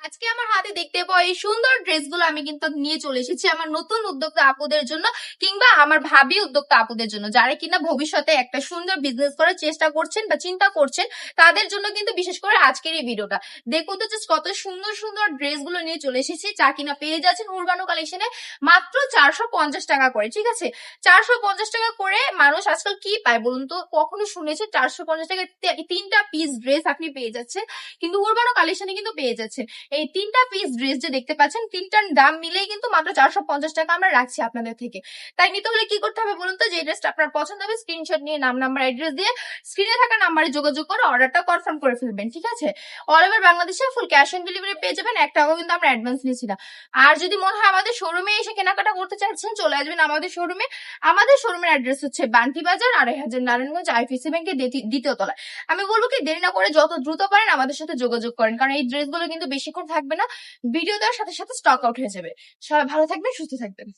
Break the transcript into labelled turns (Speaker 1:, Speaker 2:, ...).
Speaker 1: আজকে আমার হাতে দেখতে পাওয়া এই সুন্দর ড্রেসগুলো আমি কিন্তু নিয়ে চলে এসেছি আমার নতুন উদ্যোক্তা আপুদের জন্য, কিংবা আমার ভাবি উদ্যোক্তা আপুদের জন্য, যারা কিনা ভবিষ্যতে একটা সুন্দর বিজনেস করার চেষ্টা করছেন বা চিন্তা করছেন, তাদের জন্য কিন্তু বিশেষ করে আজকের এই ভিডিওটা। দেখুন তো জাস্ট কত সুন্দর সুন্দর ড্রেসগুলো নিয়ে চলে এসেছি, যা কিনা পেয়ে যাচ্ছেন উরবানো কালেকশনে মাত্র 450 টাকা করে। ঠিক আছে, 450 টাকা করে মানুষ আজকাল কি পায় বলুন তো? কখনো শুনেছে 450 টাকা তিনটা পিস ড্রেস আপনি পেয়ে যাচ্ছেন? কিন্তু উরবানো কালেকশনে কিন্তু পেয়ে যাচ্ছেন এই তিনটা পিস ড্রেস যে দেখতে পাচ্ছেন, তিনটার দাম মিলেই কিন্তু মাত্র 450 টাকা আমরা রাখছি আপনাদের থেকে। তাই নিতে হলে কি করতে হবে বলুন তো? যে ড্রেসটা আপনার পছন্দ হবে স্ক্রিনশট নিয়ে নাম নাম্বার অ্যাড্রেস দিয়ে স্ক্রিনে থাকা নাম্বারে যোগাযোগ করে অর্ডারটা কনফার্ম করে ফেলবেন। ঠিক আছে, অল ওভার বাংলাদেশে ফুল ক্যাশ অন ডেলিভারি পেয়ে যাবেন, 1 টাকাও কিন্তু আমরা অ্যাডভান্স নিয়েছি না। আর যদি মনে হয় আমাদের শোরুমে এসে কেনাকাটা করতে চাচ্ছেন, চলে আসবেন আমাদের শোরুমে। আমাদের শোরুমের অ্যাড্রেস হচ্ছে বান্টি বাজার 2.5 নারায়ণগঞ্জ আইপিসি ব্যাংকের দ্বিতীয় তলায়। আমি বলবো কি, দেরি না করে যত দ্রুত পারেন আমাদের সাথে যোগাযোগ করেন, কারণ এই ড্রেসগুলো কিন্তু বেশিক্ষণ থাকবে না, ভিডিও দেওয়ার সাথে সাথে স্টক আউট হয়ে যাবে। সবাই ভালো থাকবেন, সুস্থ থাকবেন।